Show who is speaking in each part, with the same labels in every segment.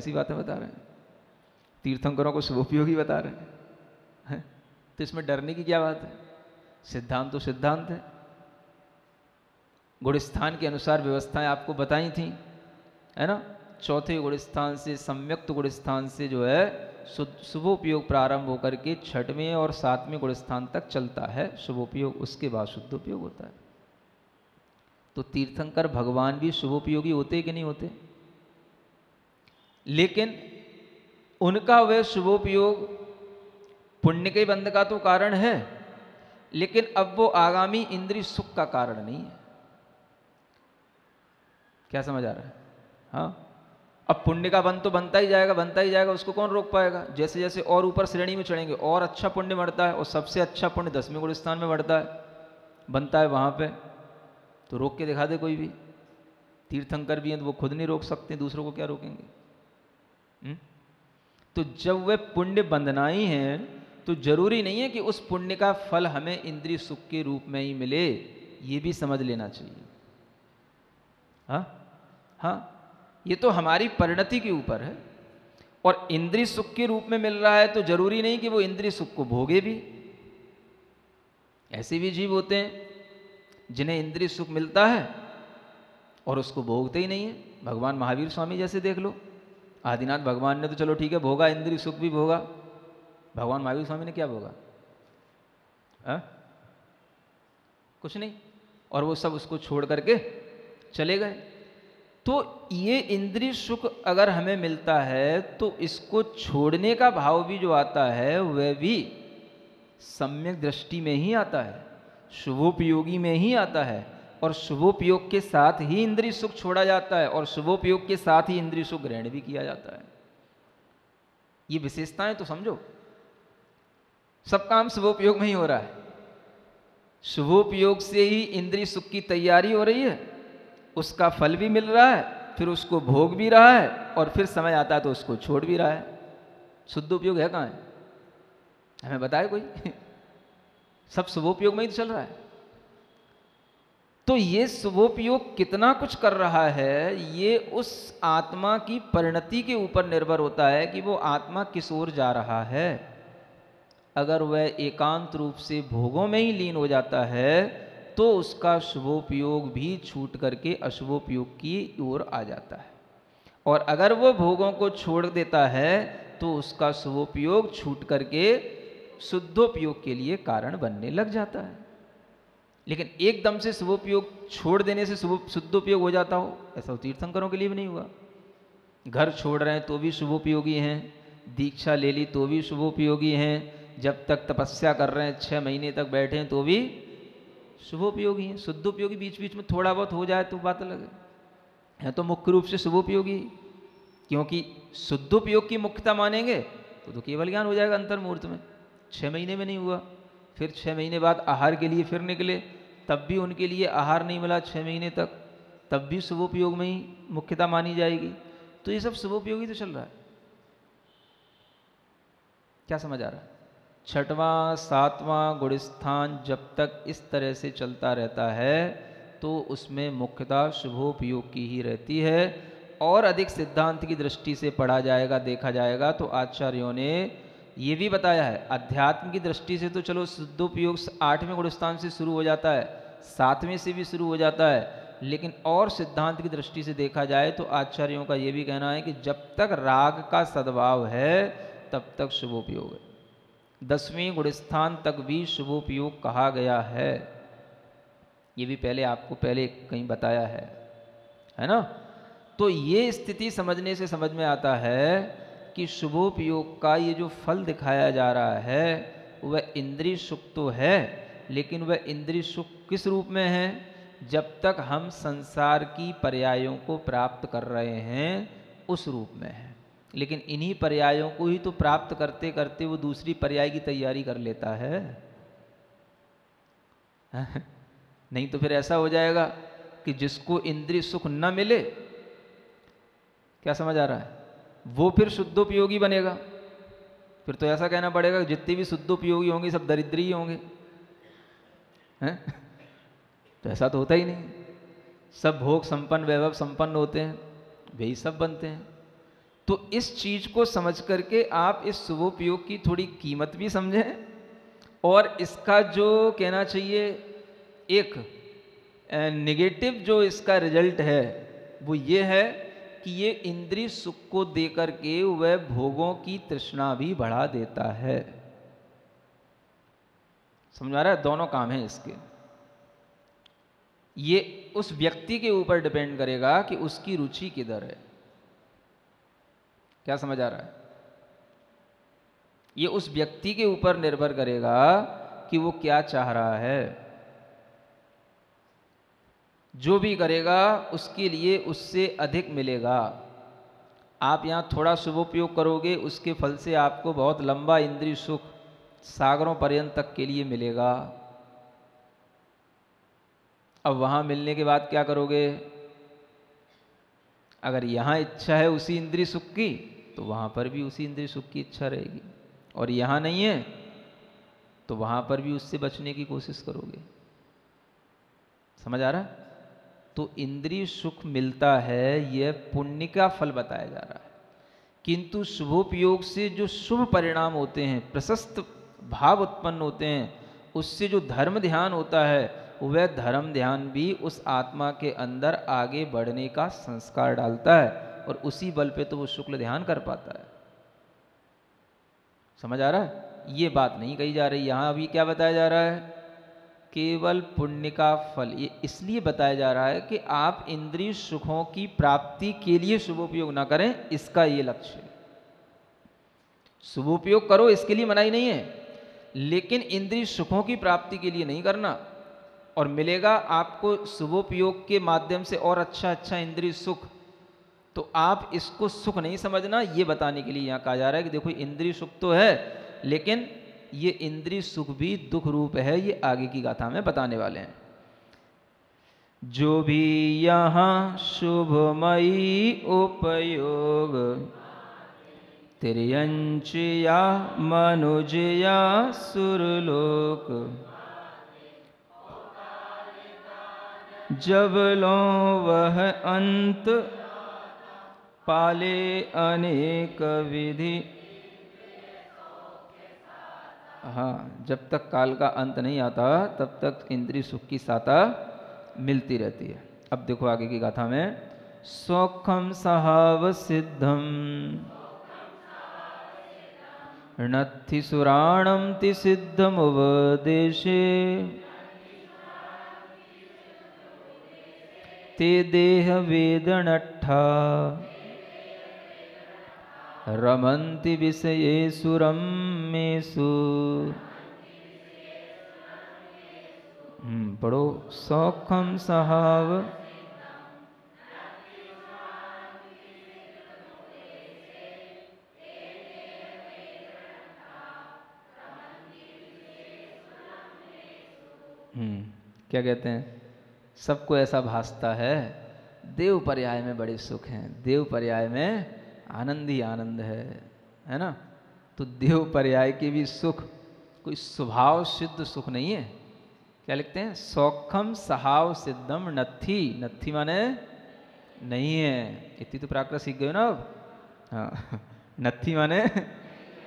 Speaker 1: कैसी बातें बता रहे हैं, तीर्थंकरों को शुभोपयोगी बता रहे हैं। तो इसमें डरने की क्या बात है, सिद्धांत तो सिद्धांत है। गुणस्थान के अनुसार व्यवस्थाएं आपको बताई थी, है ना। चौथे गुणस्थान से, सम्यक्त गुणस्थान से जो है शुभोपयोग प्रारंभ होकर के छठवें और सातवें गुणस्थान तक चलता है शुभोपयोग, उसके बाद शुद्धोपयोग होता है। तो तीर्थंकर भगवान भी शुभोपयोगी होते कि नहीं होते, लेकिन उनका वह शुभोपयोग पुण्य के बंध का तो कारण है, लेकिन अब वो आगामी इंद्रिय सुख का कारण नहीं है। क्या समझ आ रहा है? हाँ, अब पुण्य का बंध तो बनता ही जाएगा, बनता ही जाएगा, उसको कौन रोक पाएगा। जैसे जैसे और ऊपर श्रेणी में चढ़ेंगे और अच्छा पुण्य बढ़ता है, और सबसे अच्छा पुण्य 10वें गुणस्थान में बढ़ता है, बनता है वहाँ पे, तो रोक के दिखा दे कोई भी। तीर्थंकर भी हैं तो वो खुद नहीं रोक सकते, दूसरों को क्या रोकेंगे। तो जब वे पुण्य बंधना ही हैं तो जरूरी नहीं है कि उस पुण्य का फल हमें इंद्रिय सुख के रूप में ही मिले, ये भी समझ लेना चाहिए। हाँ हाँ, ये तो हमारी परिणति के ऊपर है, और इंद्रिय सुख के रूप में मिल रहा है तो जरूरी नहीं कि वो इंद्रिय सुख को भोगे भी। ऐसे भी जीव होते हैं जिन्हें इंद्रिय सुख मिलता है और उसको भोगते ही नहीं है। भगवान महावीर स्वामी जैसे देख लो, आदिनाथ भगवान ने तो चलो ठीक है भोगा, इंद्रिय सुख भी भोगा। भगवान महावीर स्वामी ने क्या भोगा? कुछ नहीं, और वो सब उसको छोड़ करके चले गए। तो ये इंद्रिय सुख अगर हमें मिलता है तो इसको छोड़ने का भाव भी जो आता है वह भी सम्यक दृष्टि में ही आता है, शुभोपयोगी में ही आता है, और शुभोपयोग के साथ ही इंद्रिय सुख छोड़ा जाता है, और शुभोपयोग के साथ ही इंद्रिय सुख ग्रहण भी किया जाता है। ये विशेषताएं तो समझो, सब काम शुभोपयोग में ही हो रहा है। शुभोपयोग से ही इंद्रिय सुख की तैयारी हो रही है, उसका फल भी मिल रहा है, फिर उसको भोग भी रहा है, और फिर समय आता है तो उसको छोड़ भी रहा है। शुद्ध उपयोग है कहाँ है, हमें बताए कोई? सब शुभोपयोग में ही तो चल रहा है। तो ये शुभोपयोग कितना कुछ कर रहा है, ये उस आत्मा की परिणति के ऊपर निर्भर होता है कि वो आत्मा किस ओर जा रहा है। अगर वह एकांत रूप से भोगों में ही लीन हो जाता है तो उसका शुभोपयोग भी छूट करके अशुभोपयोग की ओर आ जाता है, और अगर वो भोगों को छोड़ देता है तो उसका शुभोपयोग छूट करके शुद्धोपयोग के लिए कारण बनने लग जाता है। लेकिन एकदम से शुभोपयोग छोड़ देने से शुद्धोपयोग हो जाता हो, ऐसा तीर्थंकरों के लिए भी नहीं हुआ। घर छोड़ रहे हैं तो भी शुभोपयोगी हैं, दीक्षा ले ली तो भी शुभोपयोगी हैं, जब तक तपस्या कर रहे हैं 6 महीने तक बैठे हैं तो भी शुभोपयोगी हैं। शुद्धोपयोगी बीच बीच में थोड़ा बहुत हो जाए तो बात अलग है तो मुख्य रूप से शुभोपयोगी, क्योंकि शुद्धोपयोग की मुख्यता मानेंगे तो केवल ज्ञान हो जाएगा अंतर मुहूर्त में। 6 महीने में नहीं हुआ, फिर 6 महीने बाद आहार के लिए फिर निकले, तब भी उनके लिए आहार नहीं मिला 6 महीने तक, तब भी शुभोपयोग में ही मुख्यता मानी जाएगी। तो ये सब शुभोपयोगी तो चल रहा है। क्या समझ आ रहा है? 6वां 7वां गुणस्थान जब तक इस तरह से चलता रहता है तो उसमें मुख्यता शुभोपयोग की ही रहती है। और अधिक सिद्धांत की दृष्टि से पढ़ा जाएगा, देखा जाएगा तो आचार्यों ने ये भी बताया है, अध्यात्म की दृष्टि से तो चलो शुद्धोपयोग 8वें गुणस्थान से शुरू हो जाता है, 7वें से भी शुरू हो जाता है, लेकिन और सिद्धांत की दृष्टि से देखा जाए तो आचार्यों का ये भी कहना है कि जब तक राग का सद्भाव है तब तक शुभोपयोग है। 10वें गुणस्थान तक भी शुभोपयोग कहा गया है, ये भी पहले आपको कहीं बताया है ना। तो ये स्थिति समझने से समझ में आता है कि शुभोपयोग का ये जो फल दिखाया जा रहा है वह इंद्रिय सुख तो है, लेकिन वह इंद्रिय सुख किस रूप में है? जब तक हम संसार की पर्यायों को प्राप्त कर रहे हैं उस रूप में है। लेकिन इन्हीं पर्यायों को ही तो प्राप्त करते करते वो दूसरी पर्याय की तैयारी कर लेता है। नहीं तो फिर ऐसा हो जाएगा कि जिसको इंद्रिय सुख न मिले, क्या समझ आ रहा है, वो फिर शुद्धोपयोगी बनेगा। फिर तो ऐसा कहना पड़ेगा जितने भी शुद्धोपयोगी होंगे सब दरिद्री ही होंगे, हैं? तो ऐसा तो होता ही नहीं, सब भोग संपन्न वैभव संपन्न होते हैं, वही सब बनते हैं। तो इस चीज को समझ करके आप इस शुभोपयोग की थोड़ी कीमत भी समझें, और इसका जो कहना चाहिए एक नेगेटिव जो इसका रिजल्ट है वो ये है कि ये इंद्रिय सुख को देकर के वह भोगों की तृष्णा भी बढ़ा देता है। समझ आ रहा है? दोनों काम हैं इसके। ये उस व्यक्ति के ऊपर डिपेंड करेगा कि उसकी रुचि किधर है। क्या समझ आ रहा है? ये उस व्यक्ति के ऊपर निर्भर करेगा कि वो क्या चाह रहा है। जो भी करेगा उसके लिए उससे अधिक मिलेगा। आप यहाँ थोड़ा शुभोपयोग करोगे, उसके फल से आपको बहुत लंबा इंद्रिय सुख सागरों पर्यंत तक के लिए मिलेगा। अब वहाँ मिलने के बाद क्या करोगे? अगर यहाँ इच्छा है उसी इंद्रिय सुख की, तो वहाँ पर भी उसी इंद्रिय सुख की इच्छा रहेगी, और यहाँ नहीं है तो वहाँ पर भी उससे बचने की कोशिश करोगे। समझ आ रहा है? तो इंद्रिय सुख मिलता है, यह पुण्य का फल बताया जा रहा है। किंतु शुभोपयोग से जो शुभ परिणाम होते हैं, प्रशस्त भाव उत्पन्न होते हैं, उससे जो धर्म ध्यान होता है, वह धर्म ध्यान भी उस आत्मा के अंदर आगे बढ़ने का संस्कार डालता है, और उसी बल पे तो वो शुक्ल ध्यान कर पाता है। समझ आ रहा है? ये बात नहीं कही जा रही यहाँ। अभी क्या बताया जा रहा है? केवल पुण्य का फल। ये इसलिए बताया जा रहा है कि आप इंद्रिय सुखों की प्राप्ति के लिए शुभोपयोग ना करें, इसका ये लक्ष्य है। शुभोपयोग करो, इसके लिए मनाही नहीं है, लेकिन इंद्रिय सुखों की प्राप्ति के लिए नहीं करना। और मिलेगा आपको शुभोपयोग के माध्यम से और अच्छा अच्छा इंद्रिय सुख, तो आप इसको सुख नहीं समझना। ये बताने के लिए यहाँ कहा जा रहा है कि देखो इंद्रिय सुख तो है, लेकिन ये इंद्रिय सुख भी दुख रूप है। ये आगे की गाथा में बताने वाले हैं। जो भी यहाँ शुभमयी उपयोग, तिर्यंच या मनुज या सुरलोक, जब लो वह अंत पाले अनेक विधि। हाँ, जब तक काल का अंत नहीं आता तब तक इंद्रिय सुख की साता मिलती रहती है। अब देखो आगे की गाथा में, सौखम सहाव सिद्धम नत्थि सुराणम ति सिद्धम उपदेशे, ते देह वेदनट्ठा रमन्ति विषयेषु रम्येषु। पढ़ो, सौखम सहाव क्या कहते हैं? सबको ऐसा भासता है देव पर्याय में बड़े सुख हैं, देव पर्याय में आनंद ही आनंद है ना? तो देव पर्याय के भी सुख कोई स्वभाव सिद्ध सुख नहीं है। क्या लिखते हैं? सौखम सहाव सिद्धम नत्थि। नत्थि माने नहीं है। इतनी तो प्राकृत सीख गए ना अब। हाँ, नत्थि माने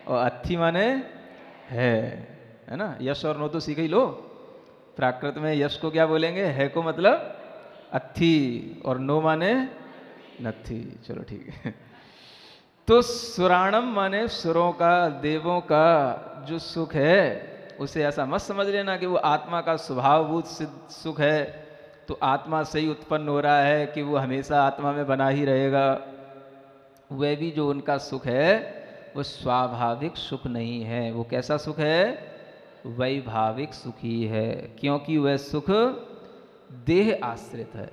Speaker 1: और अत्थि माने है ना? यश और नो तो सीख ही लो। प्राकृत में यश को क्या बोलेंगे? है को मतलब अत्थि, और नो माने नत्थि। चलो ठीक है। तो सुराणम माने सुरों का, देवों का जो सुख है, उसे ऐसा मत समझ लेना कि वो आत्मा का स्वभावभूत सिद्ध सुख है, तो आत्मा से ही उत्पन्न हो रहा है कि वो हमेशा आत्मा में बना ही रहेगा। वह भी जो उनका सुख है वो स्वाभाविक सुख नहीं है। वो कैसा सुख है? वैभाविक सुख ही है, क्योंकि वह सुख देह आश्रित है।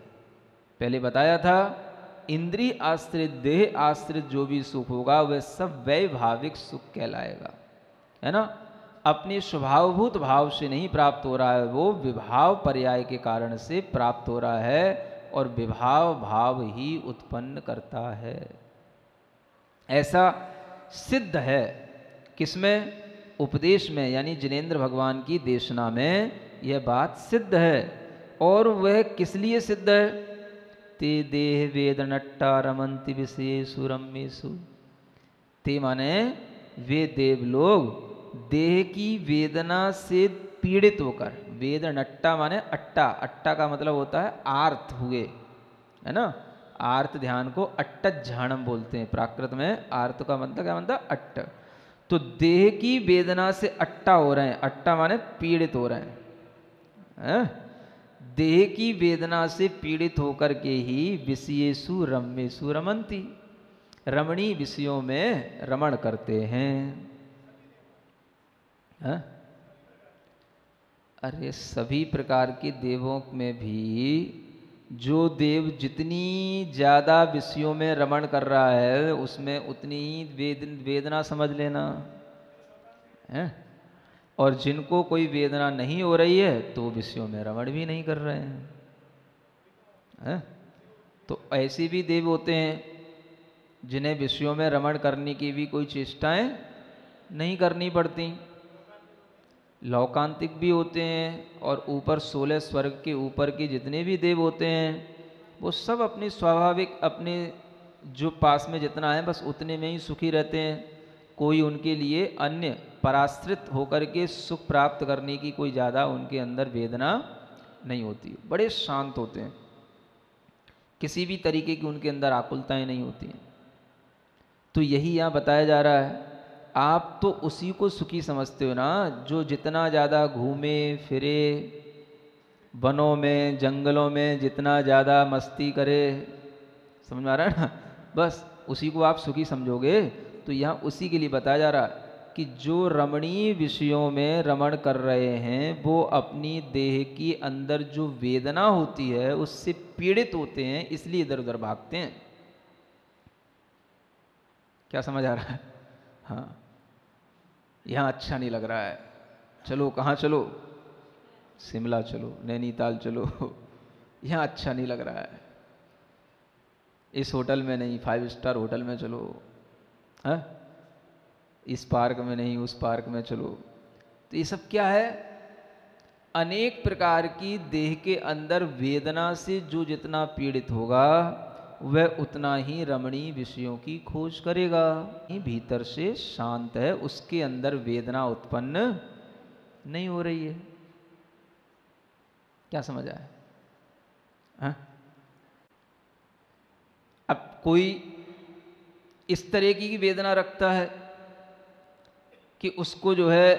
Speaker 1: पहले बताया था, इंद्रिय आश्रित, देह आश्रित जो भी सुख होगा वह सब वैभाविक सुख कहलाएगा, है ना? अपने स्वभावभूत भाव से नहीं प्राप्त हो रहा है, वो विभाव पर्याय के कारण से प्राप्त हो रहा है, और विभाव भाव ही उत्पन्न करता है। ऐसा सिद्ध है किसमें? उपदेश में, यानी जिनेंद्र भगवान की देशना में यह बात सिद्ध है। और वह किस लिए सिद्ध है? ते देह वेद नट्टा रमंति विषयेषु रम्येषु। ते माने वे देव लोग देह की वेदना से पीड़ित होकर, वेदनट्टा माने अट्टा, अट्टा का मतलब होता है आर्त हुए, है ना। आर्त ध्यान को अट्टज्झाणम बोलते हैं प्राकृत में। आर्त का मतलब क्या बनता है? अट्ट। तो देह की वेदना से अट्टा हो रहे हैं, अट्टा माने पीड़ित हो रहे हैं। देह की वेदना से पीड़ित होकर के ही विषयेषु रम्येषु रमन्ति, रमणीय विषयों में रमण करते हैं। अरे सभी प्रकार के देवों में भी जो देव जितनी ज्यादा विषयों में रमण कर रहा है उसमें उतनी ही वेदना समझ लेना है। और जिनको कोई वेदना नहीं हो रही है तो विषयों में रमण भी नहीं कर रहे हैं। तो ऐसे भी देव होते हैं जिन्हें विषयों में रमण करने की भी कोई चेष्टाएं नहीं करनी पड़ती। लौकांतिक भी होते हैं और ऊपर 16 स्वर्ग के ऊपर के जितने भी देव होते हैं वो सब अपनी स्वाभाविक अपने जो पास में जितना है बस उतने में ही सुखी रहते हैं। कोई उनके लिए अन्य पराश्रित होकर के सुख प्राप्त करने की कोई ज़्यादा उनके अंदर वेदना नहीं होती, बड़े शांत होते हैं, किसी भी तरीके की उनके अंदर आकुलताएं नहीं होती हैं। तो यही यहाँ बताया जा रहा है। आप तो उसी को सुखी समझते हो ना जो जितना ज़्यादा घूमे फिरे, वनों में जंगलों में जितना ज़्यादा मस्ती करे, समझ में आ रहा है ना, बस उसी को आप सुखी समझोगे। तो यहाँ उसी के लिए बताया जा रहा है कि जो रमणीय विषयों में रमण कर रहे हैं वो अपनी देह की अंदर जो वेदना होती है उससे पीड़ित होते हैं, इसलिए इधर उधर भागते हैं। क्या समझ आ रहा है? हाँ, यहाँ अच्छा नहीं लग रहा है, चलो कहाँ चलो, शिमला चलो, नैनीताल चलो, यहाँ अच्छा नहीं लग रहा है, इस होटल में नहीं, 5 स्टार होटल में चलो, है इस पार्क में नहीं, उस पार्क में चलो। तो ये सब क्या है? अनेक प्रकार की देह के अंदर वेदना से जो जितना पीड़ित होगा वह उतना ही रमणीय विषयों की खोज करेगा। भीतर से शांत है, उसके अंदर वेदना उत्पन्न नहीं हो रही है। क्या समझ आया? हाँ? अब कोई इस तरह की वेदना रखता है कि उसको जो है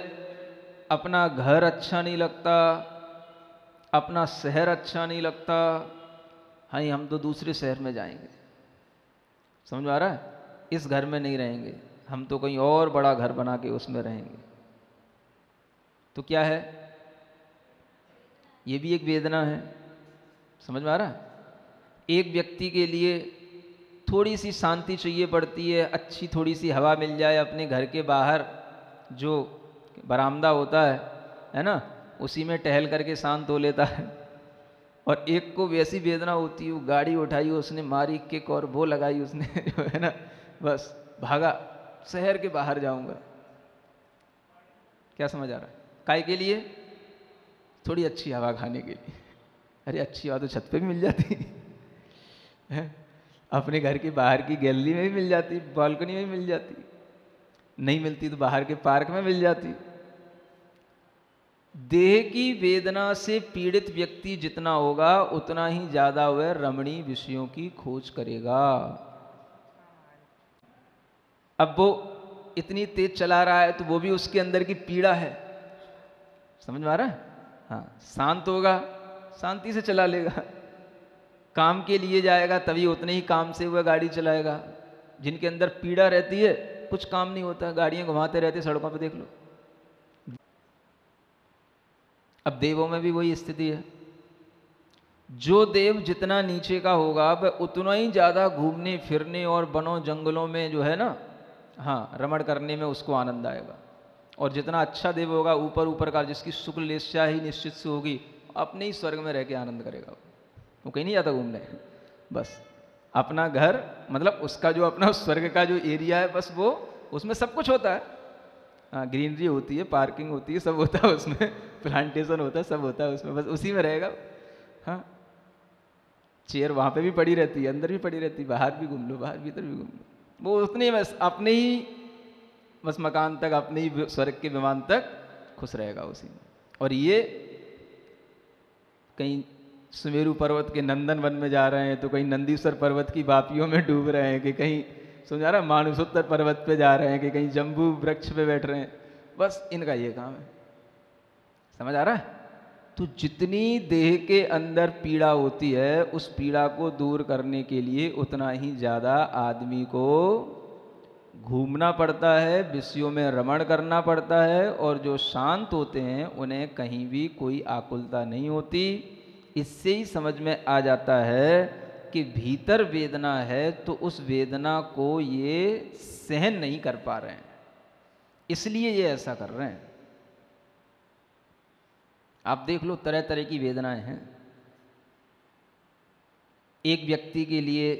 Speaker 1: अपना घर अच्छा नहीं लगता, अपना शहर अच्छा नहीं लगता, हाँ हम तो दूसरे शहर में जाएंगे, समझ में आ रहा है, इस घर में नहीं रहेंगे, हम तो कहीं और बड़ा घर बना के उसमें रहेंगे। तो क्या है? ये भी एक वेदना है, समझ में आ रहा है। एक व्यक्ति के लिए थोड़ी सी शांति चाहिए पड़ती है, अच्छी थोड़ी सी हवा मिल जाए, अपने घर के बाहर जो बरामदा होता है ना, उसी में टहल करके शांत हो लेता है। और एक को वैसी वेदना होती है, वो गाड़ी उठाई उसने, मारी किक और वो लगाई उसने जो है ना, बस भागा, शहर के बाहर जाऊंगा। क्या समझ आ रहा है? काय के लिए? थोड़ी अच्छी हवा खाने के लिए। अरे अच्छी हवा तो छत पे भी मिल जाती है, अपने घर के बाहर की गैलरी में भी मिल जाती, बालकनी में भी मिल जाती, नहीं मिलती तो बाहर के पार्क में मिल जाती। देह की वेदना से पीड़ित व्यक्ति जितना होगा उतना ही ज्यादा वह रमणीय विषयों की खोज करेगा। अब वो इतनी तेज चला रहा है तो वो भी उसके अंदर की पीड़ा है, समझ में आ रहा है? हाँ, शांत होगा, शांति से चला लेगा, काम के लिए जाएगा तभी उतने ही काम से वह गाड़ी चलाएगा। जिनके अंदर पीड़ा रहती है कुछ काम नहीं होता, गाड़ियां घुमाते रहते सड़कों पे, देख लो। अब देवों में भी वही स्थिति है। जो देव जितना नीचे का होगा वह उतना ही ज़्यादा घूमने फिरने और वनों जंगलों में जो है ना, हाँ रमण करने में उसको आनंद आएगा। और जितना अच्छा देव होगा ऊपर ऊपर का, जिसकी शुक्ल लेस्या ही निश्चित से होगी, अपने ही स्वर्ग में रह के आनंद करेगा। वो कहीं नहीं जाता घूमने, बस अपना घर, मतलब उसका जो अपना स्वर्ग का जो एरिया है बस वो, उसमें सब कुछ होता है। हाँ, ग्रीनरी होती है, पार्किंग होती है, सब होता है उसमें, प्लांटेशन होता है, सब होता है उसमें, बस उसी में रहेगा। हाँ, चेयर वहाँ पे भी पड़ी रहती है, अंदर भी पड़ी रहती है, बाहर भी घूम लो, बाहर भीतर भी घूम लो, वो उतने बस अपने ही बस मकान तक, अपने ही स्वर्ग के विमान तक खुश रहेगा उसी में। और ये कहीं सुमेरु पर्वत के नंदन वन में जा रहे हैं, तो कहीं नंदीश्वर पर्वत की वापियों में डूब रहे हैं, कि कहीं समझा रहा मानसोत्तर पर्वत पे जा रहे हैं, कि कहीं जम्बू वृक्ष पे बैठ रहे हैं। बस इनका ये काम है। समझ आ रहा है? तो जितनी देह के अंदर पीड़ा होती है, उस पीड़ा को दूर करने के लिए उतना ही ज़्यादा आदमी को घूमना पड़ता है, विषयों में रमण करना पड़ता है। और जो शांत होते हैं उन्हें कहीं भी कोई आकुलता नहीं होती। इससे ही समझ में आ जाता है कि भीतर वेदना है, तो उस वेदना को ये सहन नहीं कर पा रहे हैं, इसलिए ये ऐसा कर रहे हैं। आप देख लो, तरह तरह की वेदनाएं हैं। एक व्यक्ति के लिए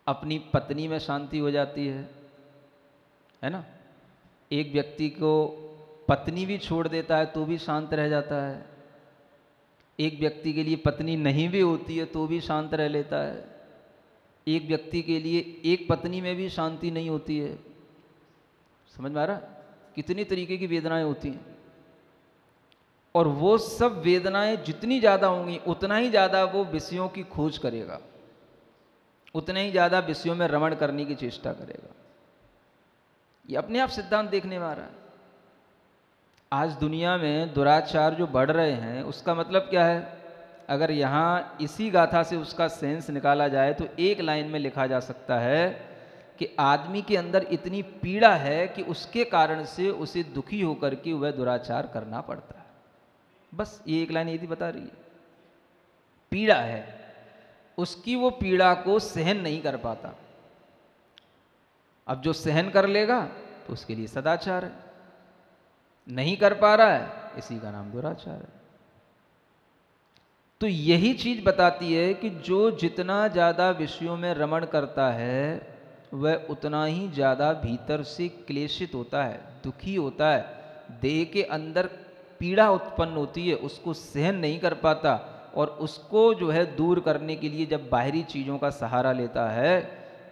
Speaker 1: अपनी पत्नी में शांति हो जाती है ना। एक व्यक्ति को पत्नी भी छोड़ देता है तो भी शांत रह जाता है। एक व्यक्ति के लिए पत्नी नहीं भी होती है तो भी शांत रह लेता है। एक व्यक्ति के लिए एक पत्नी में भी शांति नहीं होती है। समझ में आ रहा? कितनी तरीके की वेदनाएं होती हैं। और वो सब वेदनाएं जितनी ज़्यादा होंगी उतना ही ज़्यादा वो विषयों की खोज करेगा, उतना ही ज़्यादा विषयों में रमण करने की चेष्टा करेगा। ये अपने आप सिद्धांत देखने में आ रहा है। आज दुनिया में दुराचार जो बढ़ रहे हैं, उसका मतलब क्या है? अगर यहाँ इसी गाथा से उसका सेंस निकाला जाए तो एक लाइन में लिखा जा सकता है कि आदमी के अंदर इतनी पीड़ा है कि उसके कारण से उसे दुखी होकर के वह दुराचार करना पड़ता है। बस ये एक लाइन यही बता रही है। पीड़ा है, उसकी वो पीड़ा को सहन नहीं कर पाता। अब जो सहन कर लेगा तो उसके लिए सदाचार है, नहीं कर पा रहा है, इसी का नाम दुराचार है। तो यही चीज बताती है कि जो जितना ज़्यादा विषयों में रमण करता है वह उतना ही ज़्यादा भीतर से क्लेशित होता है, दुखी होता है। देह के अंदर पीड़ा उत्पन्न होती है, उसको सहन नहीं कर पाता। और उसको जो है दूर करने के लिए जब बाहरी चीज़ों का सहारा लेता है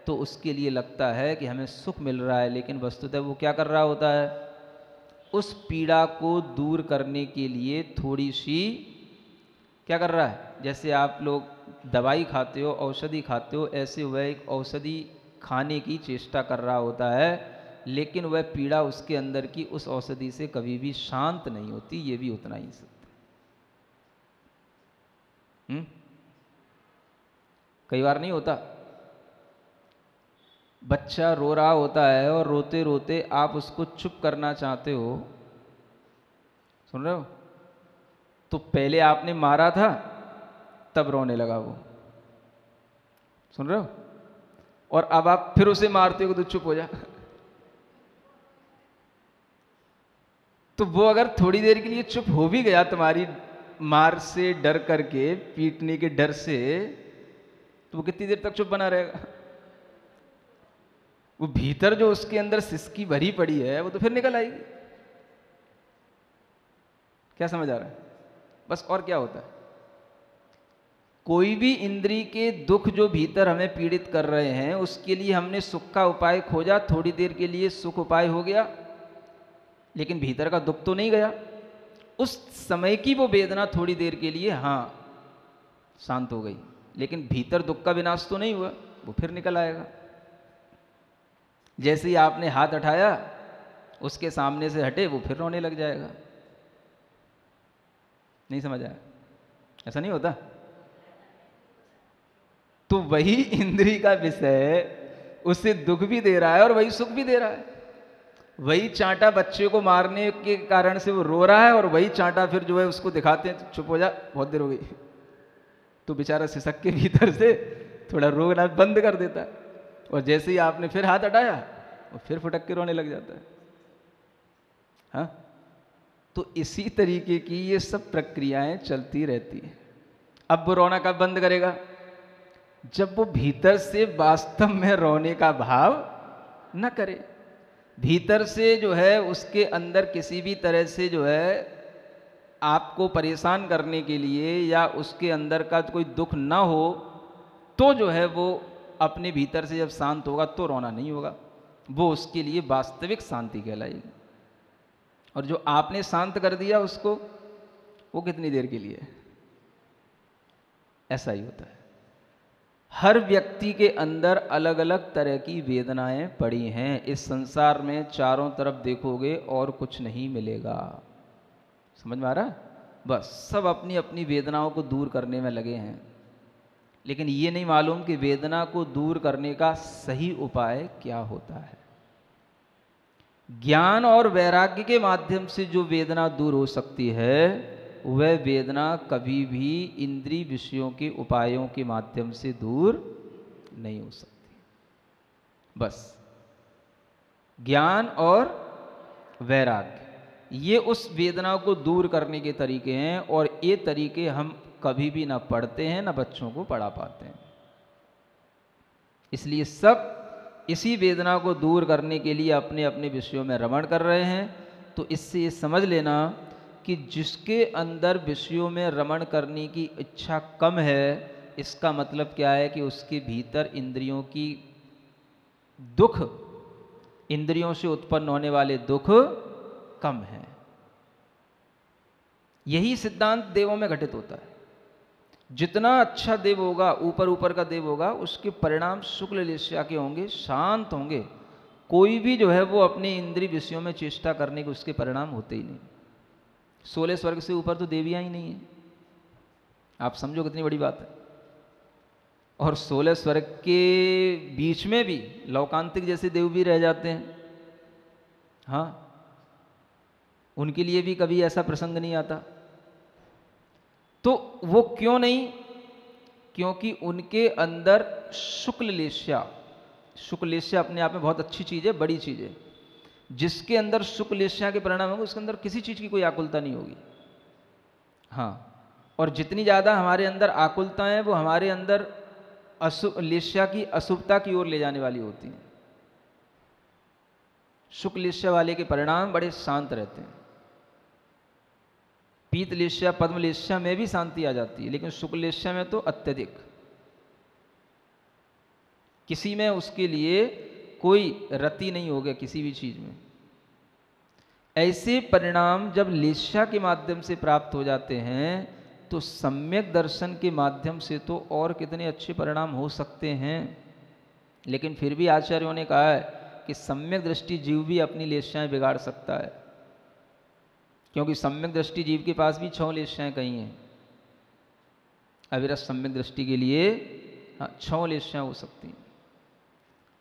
Speaker 1: तो उसके लिए लगता है कि हमें सुख मिल रहा है, लेकिन वस्तुतः वो क्या कर रहा होता है? उस पीड़ा को दूर करने के लिए थोड़ी सी क्या कर रहा है? जैसे आप लोग दवाई खाते हो, औषधि खाते हो, ऐसे वह एक औषधि खाने की चेष्टा कर रहा होता है, लेकिन वह पीड़ा उसके अंदर की उस औषधि से कभी भी शांत नहीं होती। ये भी उतना ही सत्य। कई बार नहीं होता, बच्चा रो रहा होता है और रोते रोते आप उसको चुप करना चाहते हो, सुन रहे हो? तो पहले आपने मारा था तब रोने लगा वो, सुन रहे हो? और अब आप फिर उसे मारते हो तो चुप हो जा। तो वो अगर थोड़ी देर के लिए चुप हो भी गया तुम्हारी मार से डर करके, पीटने के डर से, तो वो कितनी देर तक चुप बना रहेगा? वो भीतर जो उसके अंदर सिसकी भरी पड़ी है वो तो फिर निकल आएगी। क्या समझ आ रहा है? बस और क्या होता है? कोई भी इंद्री के दुख जो भीतर हमें पीड़ित कर रहे हैं, उसके लिए हमने सुख का उपाय खोजा, थोड़ी देर के लिए सुख उपाय हो गया, लेकिन भीतर का दुख तो नहीं गया। उस समय की वो वेदना थोड़ी देर के लिए हाँ शांत हो गई, लेकिन भीतर दुख का विनाश तो नहीं हुआ, वो फिर निकल आएगा। जैसे ही आपने हाथ उठाया, उसके सामने से हटे, वो फिर रोने लग जाएगा। नहीं समझ आया? ऐसा नहीं होता? तो वही इंद्री का विषय उसे दुख भी दे रहा है और वही सुख भी दे रहा है। वही चांटा बच्चे को मारने के कारण से वो रो रहा है, और वही चांटा फिर जो है उसको दिखाते हैं, तो चुप हो जा, बहुत देर हो गई, तो बेचारा सिसक के भीतर से थोड़ा रोना बंद कर देता है। और जैसे ही आपने फिर हाथ हटाया, वो फिर फुटक के रोने लग जाता है। हाँ, तो इसी तरीके की ये सब प्रक्रियाएं चलती रहती हैं। अब वो रोना कब बंद करेगा? जब वो भीतर से वास्तव में रोने का भाव न करे, भीतर से जो है उसके अंदर किसी भी तरह से जो है आपको परेशान करने के लिए या उसके अंदर का कोई दुख ना हो, तो जो है वो अपने भीतर से जब शांत होगा तो रोना नहीं होगा, वो उसके लिए वास्तविक शांति कहलाएगी। और जो आपने शांत कर दिया उसको, वो कितनी देर के लिए? ऐसा ही होता है। हर व्यक्ति के अंदर अलग अलग तरह की वेदनाएं पड़ी हैं। इस संसार में चारों तरफ देखोगे और कुछ नहीं मिलेगा। समझ में आ रहा है? बस सब अपनी अपनी वेदनाओं को दूर करने में लगे हैं, लेकिन ये नहीं मालूम कि वेदना को दूर करने का सही उपाय क्या होता है। ज्ञान और वैराग्य के माध्यम से जो वेदना दूर हो सकती है, वह वेदना कभी भी इंद्रिय विषयों के उपायों के माध्यम से दूर नहीं हो सकती। बस ज्ञान और वैराग्य, ये उस वेदना को दूर करने के तरीके हैं, और ये तरीके हम कभी भी ना पढ़ते हैं, ना बच्चों को पढ़ा पाते हैं। इसलिए सब इसी वेदना को दूर करने के लिए अपने अपने विषयों में रमण कर रहे हैं। तो इससे ये समझ लेना कि जिसके अंदर विषयों में रमण करने की इच्छा कम है, इसका मतलब क्या है कि उसके भीतर इंद्रियों की दुख, इंद्रियों से उत्पन्न होने वाले दुख कम है। यही सिद्धांत देवों में घटित होता है। जितना अच्छा देव होगा, ऊपर ऊपर का देव होगा, उसके परिणाम शुक्ल लेस्या के होंगे, शांत होंगे। कोई भी जो है वो अपने इंद्रिय विषयों में चेष्टा करने के उसके परिणाम होते ही नहीं। 16 स्वर्ग से ऊपर तो देवियां ही नहीं है। आप समझो कितनी बड़ी बात है। और 16 स्वर्ग के बीच में भी लौकांतिक जैसे देव भी रह जाते हैं। हाँ, उनके लिए भी कभी ऐसा प्रसंग नहीं आता। तो वो क्यों नहीं? क्योंकि उनके अंदर शुक्ल लेस्या, शुक्ल लेस्या अपने आप में बहुत अच्छी चीज़ है, बड़ी चीज़ है। जिसके अंदर शुक्ल लेस्या के परिणाम होंगे, उसके अंदर किसी चीज़ की कोई आकुलता नहीं होगी। हाँ, और जितनी ज़्यादा हमारे अंदर आकुलता है, वो हमारे अंदर लेस्या की अशुभता की ओर ले जाने वाली होती हैं। शुक्ल लेस्या वाले के परिणाम बड़े शांत रहते हैं। पीत लेस्या, पद्म लेस्या में भी शांति आ जाती है, लेकिन शुक्ल लेस्या में तो अत्यधिक। किसी में उसके लिए कोई रति नहीं हो गया, किसी भी चीज में। ऐसे परिणाम जब लेस्या के माध्यम से प्राप्त हो जाते हैं, तो सम्यक दर्शन के माध्यम से तो और कितने अच्छे परिणाम हो सकते हैं। लेकिन फिर भी आचार्यों ने कहा है कि सम्यक दृष्टि जीव भी अपनी लेस्याएं बिगाड़ सकता है, क्योंकि सम्यक दृष्टि जीव के पास भी 6 लेस्याएं कहीं हैं। अविरत सम्यक दृष्टि के लिए 6 लेस्याएं हो सकती हैं।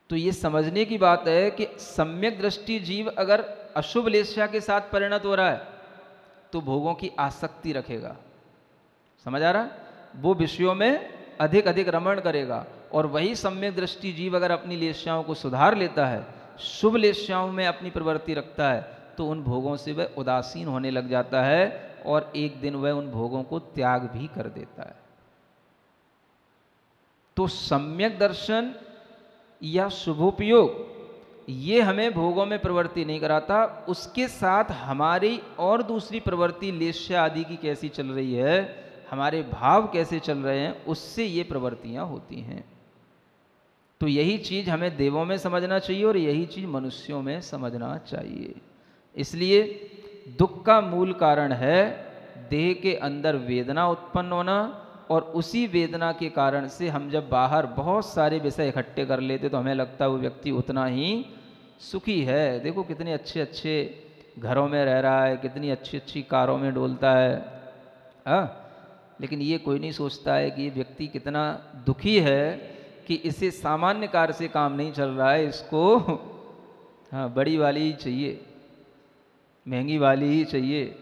Speaker 1: तो ये समझने की बात है कि सम्यक दृष्टि जीव अगर अशुभ लेस्या के साथ परिणत हो रहा है, तो भोगों की आसक्ति रखेगा। समझ आ रहा है? वो विषयों में अधिक अधिक रमण करेगा। और वही सम्यक दृष्टि जीव अगर अपनी लेस्याओं को सुधार लेता है, शुभ लेस्याओं में अपनी प्रवृत्ति रखता है, तो उन भोगों से वह उदासीन होने लग जाता है, और एक दिन वह उन भोगों को त्याग भी कर देता है। तो सम्यक दर्शन या शुभोपयोग ये हमें भोगों में प्रवृत्ति नहीं कराता, उसके साथ हमारी और दूसरी प्रवृत्ति लेस्या आदि की कैसी चल रही है, हमारे भाव कैसे चल रहे हैं, उससे ये प्रवृत्तियां होती हैं। तो यही चीज हमें देवों में समझना चाहिए और यही चीज मनुष्यों में समझना चाहिए। इसलिए दुख का मूल कारण है देह के अंदर वेदना उत्पन्न होना, और उसी वेदना के कारण से हम जब बाहर बहुत सारे विषय इकट्ठे कर लेते तो हमें लगता है वो व्यक्ति उतना ही सुखी है। देखो कितने अच्छे अच्छे घरों में रह रहा है, कितनी अच्छी अच्छी कारों में डोलता है। लेकिन ये कोई नहीं सोचता है कि ये व्यक्ति कितना दुखी है कि इसे सामान्य कार से काम नहीं चल रहा है, इसको बड़ी वाली ही चाहिए, महंगी वाली ही चाहिए।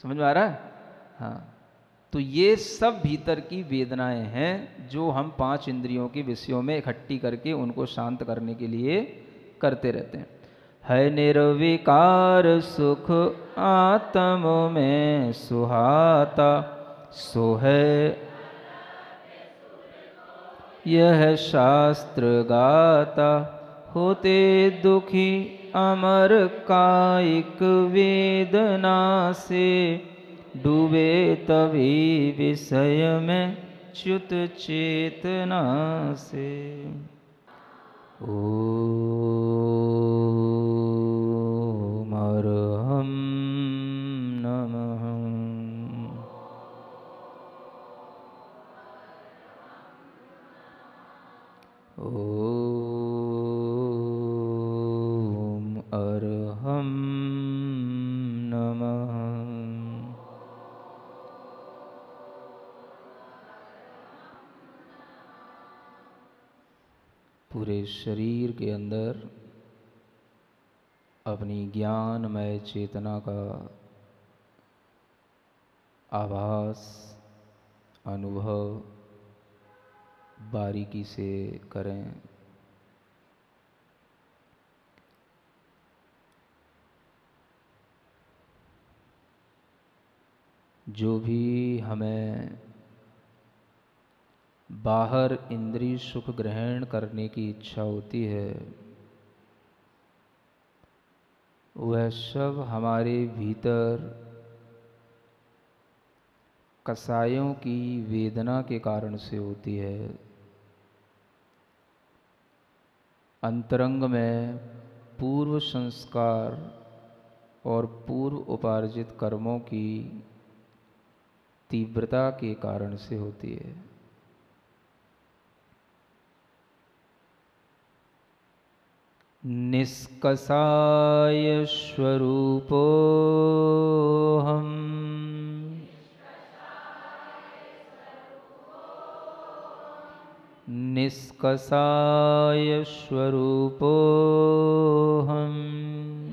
Speaker 1: समझ में आ रहा है? हाँ, तो ये सब भीतर की वेदनाएं हैं जो हम 5 इंद्रियों के विषयों में इकट्ठी करके उनको शांत करने के लिए करते रहते हैं। है निर्विकार सुख आत्म में सुहाता, सो है यह शास्त्र गाता। होते दुखी अमर कायिक वेदना से, डूबे तभी विषय में अच्युत चेतना से। ओम अरहं नमः। ओम अरहं नमः। पूरे शरीर के अंदर अपनी ज्ञानमय चेतना का आभास, अनुभव बारीकी से करें। जो भी हमें बाहर इंद्रिय सुख ग्रहण करने की इच्छा होती है, वह सब हमारे भीतर कसायों की वेदना के कारण से होती है। अंतरंग में पूर्व संस्कार और पूर्व उपार्जित कर्मों की तीव्रता के कारण से होती है। निष्कषाय स्वरूपोऽहम्। निष्कषाय स्वरूपोऽहम्।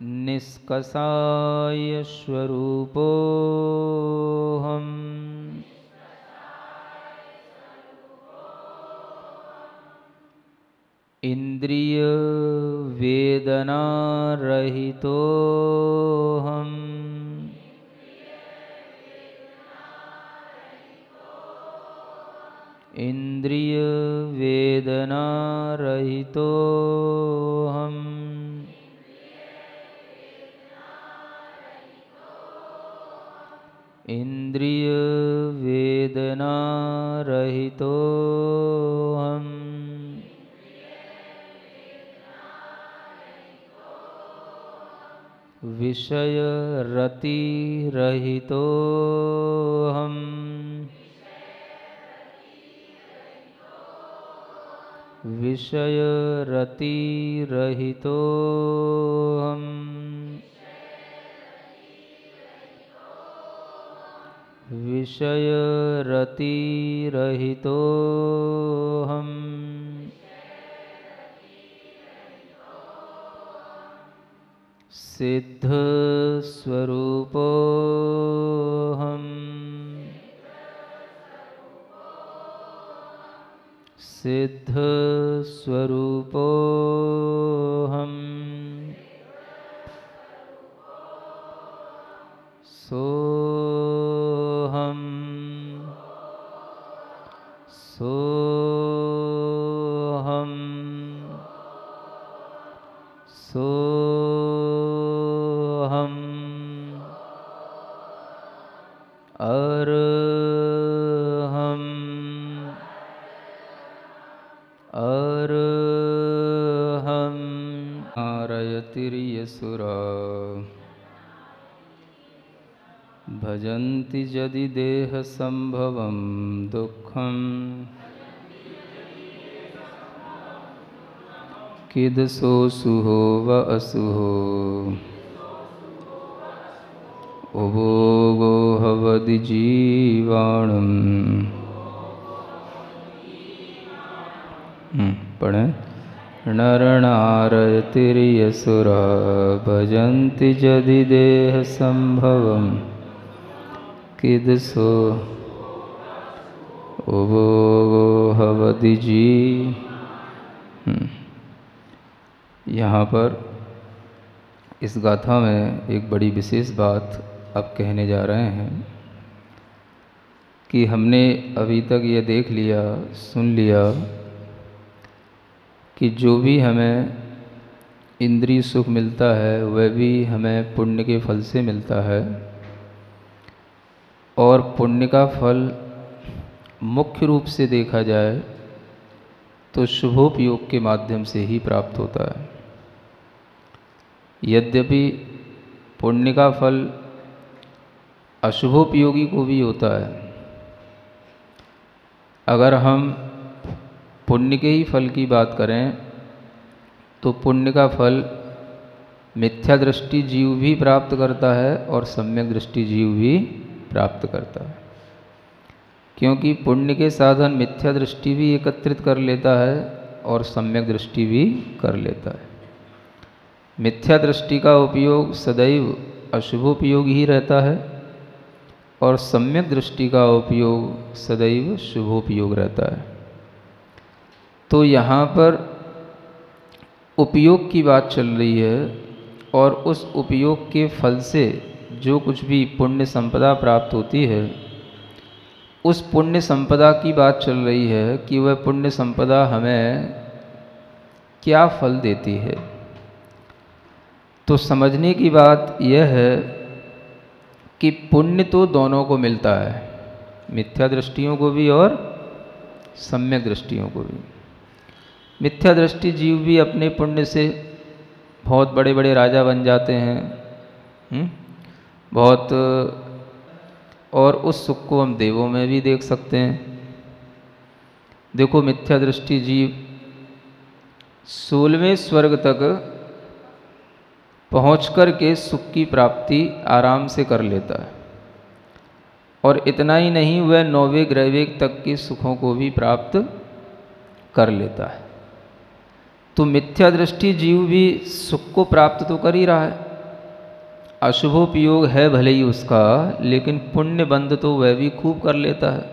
Speaker 1: निष्कषाय स्वरूपोऽहम्। इंद्रिय वेदना रहितोऽहम्। इंद्रिय वेदना रहितोऽहम्। इंद्रिय वेदना रहितोऽहम्। विषय रति रहितोऽहम्। विषय रति रहितोऽहम्। विषय रति रहितोऽहम्। सिद्ध स्वरूपोऽहम्। सिद्ध स्वरूपोऽहम्। सोऽहम्। सोऽहम्। सोऽहम्। अरहम्। अरहम्। नारयतिर्यसुरा भजन्ति यदि देह संभवं दुःखम्। किदसोऽसुहो व असुहो उभोगो हवदि जीवाणम्। पढ़ें। नरनारयतिर्यसुरा भजन्ति यदि देह संभवम्। किदसो उभोगो हवदि जी। यहाँ पर इस गाथा में एक बड़ी विशेष बात अब कहने जा रहे हैं कि हमने अभी तक ये देख लिया, सुन लिया कि जो भी हमें इंद्रिय सुख मिलता है वह भी हमें पुण्य के फल से मिलता है। और पुण्य का फल मुख्य रूप से देखा जाए तो शुभोपयोग के माध्यम से ही प्राप्त होता है। यद्यपि पुण्य का फल अशुभोपयोगी को भी होता है। अगर हम पुण्य के ही फल की बात करें तो पुण्य का फल मिथ्या दृष्टि जीव भी प्राप्त करता है और सम्यक दृष्टि जीव भी प्राप्त करता है, क्योंकि पुण्य के साधन मिथ्या दृष्टि भी एकत्रित कर लेता है और सम्यक दृष्टि भी कर लेता है। मिथ्या दृष्टि का उपयोग सदैव अशुभोपयोग ही रहता है और सम्यक दृष्टि का उपयोग सदैव शुभोपयोग रहता है। तो यहाँ पर उपयोग की बात चल रही है और उस उपयोग के फल से जो कुछ भी पुण्य संपदा प्राप्त होती है, उस पुण्य संपदा की बात चल रही है कि वह पुण्य संपदा हमें क्या फल देती है। तो समझने की बात यह है कि पुण्य तो दोनों को मिलता है, मिथ्या दृष्टियों को भी और सम्यक दृष्टियों को भी। मिथ्या दृष्टि जीव भी अपने पुण्य से बहुत बड़े बड़े राजा बन जाते हैं, बहुत, और उस सुख को हम देवों में भी देख सकते हैं। देखो, मिथ्या दृष्टि जीव 16वें स्वर्ग तक पहुँच कर के सुख की प्राप्ति आराम से कर लेता है, और इतना ही नहीं, वह 9वें ग्रहवेग तक के सुखों को भी प्राप्त कर लेता है। तो मिथ्या दृष्टि जीव भी सुख को प्राप्त तो कर ही रहा है, अशुभोपयोग है भले ही उसका, लेकिन पुण्य बंध तो वह भी खूब कर लेता है।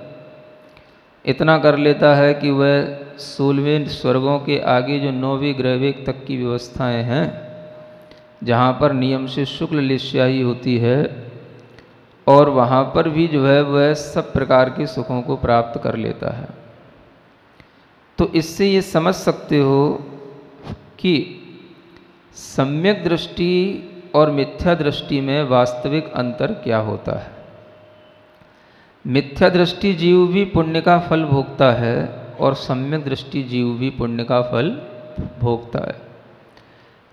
Speaker 1: इतना कर लेता है कि वह 16वें स्वर्गों के आगे जो 9वें ग्रहवेग तक की व्यवस्थाएं हैं, जहाँ पर नियम से शुक्ल लिस्याही होती है, और वहाँ पर भी जो है वह सब प्रकार के सुखों को प्राप्त कर लेता है। तो इससे ये समझ सकते हो कि सम्यक दृष्टि और मिथ्या दृष्टि में वास्तविक अंतर क्या होता है। मिथ्या दृष्टि जीव भी पुण्य का फल भोगता है और सम्यक दृष्टि जीव भी पुण्य का फल भोगता है,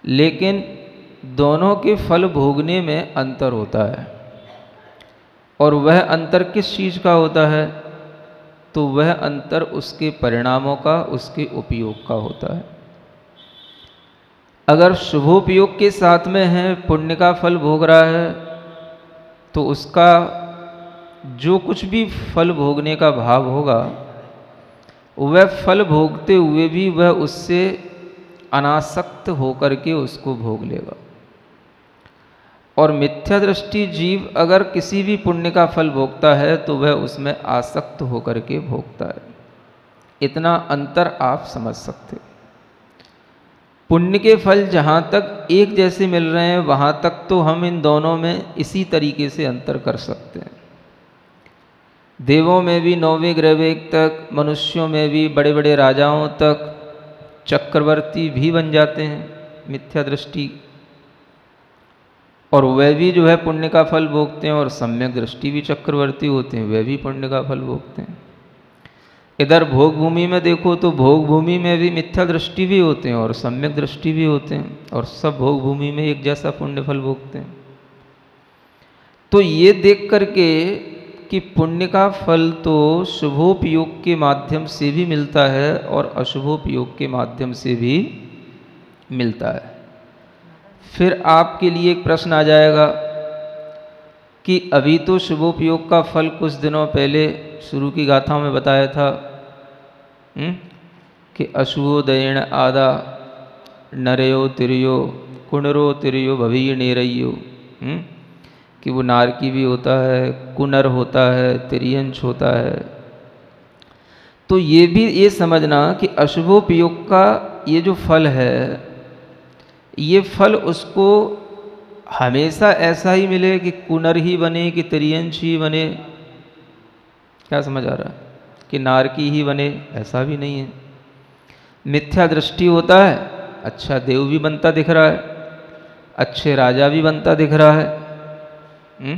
Speaker 1: लेकिन दोनों के फल भोगने में अंतर होता है। और वह अंतर किस चीज़ का होता है? तो वह अंतर उसके परिणामों का, उसके उपयोग का होता है। अगर शुभोपयोग के साथ में है, पुण्य का फल भोग रहा है, तो उसका जो कुछ भी फल भोगने का भाव होगा, वह फल भोगते हुए भी वह उससे अनासक्त होकर के उसको भोग लेगा। और मिथ्या दृष्टि जीव अगर किसी भी पुण्य का फल भोगता है तो वह उसमें आसक्त होकर के भोगता है। इतना अंतर आप समझ सकते हो। पुण्य के फल जहाँ तक एक जैसे मिल रहे हैं, वहाँ तक तो हम इन दोनों में इसी तरीके से अंतर कर सकते हैं। देवों में भी 9वें ग्रहवेग तक, मनुष्यों में भी बड़े बड़े राजाओं तक चक्रवर्ती भी बन जाते हैं मिथ्या दृष्टि, और वह भी जो है पुण्य का फल भोगते हैं, और सम्यक दृष्टि भी चक्रवर्ती होते हैं, वह भी पुण्य का फल भोगते हैं। इधर भोग भूमि में देखो तो भोग भूमि में भी मिथ्या दृष्टि भी होते हैं और सम्यक दृष्टि भी होते हैं, और सब भोग भूमि में एक जैसा पुण्य फल भोगते हैं। तो ये देख करके कि पुण्य का फल तो शुभोपयोग के माध्यम से भी मिलता है और अशुभोपयोग के माध्यम से भी मिलता है। फिर आपके लिए एक प्रश्न आ जाएगा कि अभी तो शुभोपयोग का फल कुछ दिनों पहले शुरू की गाथाओं में बताया था कि अशुभोदयेण आदा नरयो तिरयो कुनरो तिरयो भवीय नेरयो, कि वो नारकी भी होता है, कुनर होता है, तिर्यंश होता है। तो ये भी ये समझना कि अशुभोपयोग का ये जो फल है, ये फल उसको हमेशा ऐसा ही मिले कि कुनर ही बने कि तिर्यंश ही बने। क्या समझ आ रहा है? कि नारकी ही बने, ऐसा भी नहीं है। मिथ्या दृष्टि होता है, अच्छा देव भी बनता दिख रहा है, अच्छे राजा भी बनता दिख रहा है,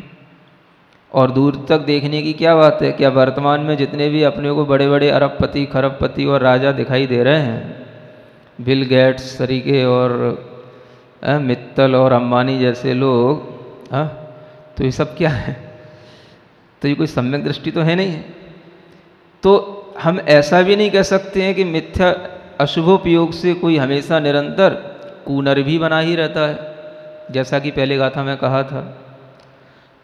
Speaker 1: और दूर तक देखने की क्या बात है, क्या वर्तमान में जितने भी अपने को बड़े बड़े अरबपति खरबपति और राजा दिखाई दे रहे हैं, बिल गेट्स तरीके और मित्तल और अंबानी जैसे लोग, तो ये सब क्या है? तो ये कोई सम्यक दृष्टि तो है नहीं है। तो हम ऐसा भी नहीं कह सकते हैं कि मिथ्या अशुभोपयोग से कोई हमेशा निरंतर कूनर भी बना ही रहता है, जैसा कि पहले गाथा में कहा था।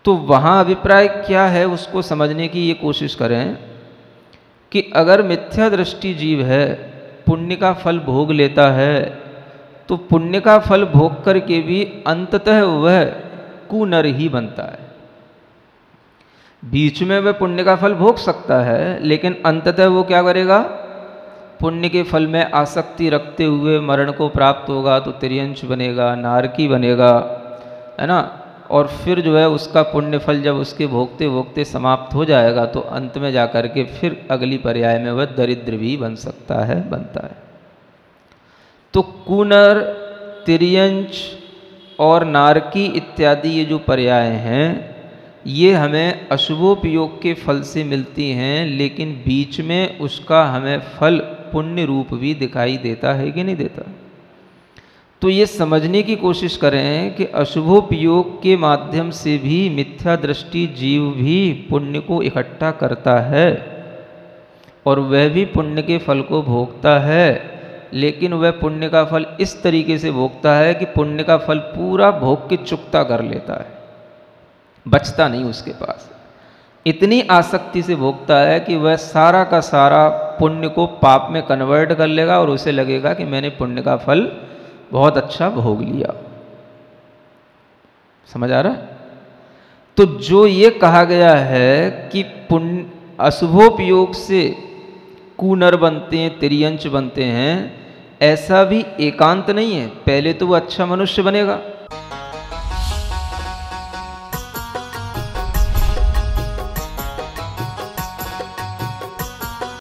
Speaker 1: तो वहाँ अभिप्राय क्या है उसको समझने की ये कोशिश करें कि अगर मिथ्या दृष्टि जीव है, पुण्य का फल भोग लेता है, तो पुण्य का फल भोग करके भी अंततः वह कूनर ही बनता है। बीच में वह पुण्य का फल भोग सकता है, लेकिन अंततः वो क्या करेगा? पुण्य के फल में आसक्ति रखते हुए मरण को प्राप्त होगा तो तिर्यंश बनेगा, नारकी बनेगा, है ना। और फिर जो है उसका पुण्य फल जब उसके भोगते भोगते समाप्त हो जाएगा तो अंत में जाकर के फिर अगली पर्याय में वह दरिद्र भी बन सकता है, बनता है। तो कूनर, तिर्यंश और नारकी इत्यादि ये जो पर्याय हैं, ये हमें अशुभोपयोग के फल से मिलती हैं, लेकिन बीच में उसका हमें फल पुण्य रूप भी दिखाई देता है कि नहीं देता। तो ये समझने की कोशिश करें कि अशुभोपयोग के माध्यम से भी मिथ्या दृष्टि जीव भी पुण्य को इकट्ठा करता है और वह भी पुण्य के फल को भोगता है, लेकिन वह पुण्य का फल इस तरीके से भोगता है कि पुण्य का फल पूरा भोग के चुकता कर लेता है, बचता नहीं उसके पास। इतनी आसक्ति से भोगता है कि वह सारा का सारा पुण्य को पाप में कन्वर्ट कर लेगा और उसे लगेगा कि मैंने पुण्य का फल बहुत अच्छा भोग लिया। समझ आ रहा है? तो जो ये कहा गया है कि पुण्य अशुभोपयोग से कूनर बनते हैं, तिर्यंश बनते हैं, ऐसा भी एकांत नहीं है। पहले तो वो अच्छा मनुष्य बनेगा,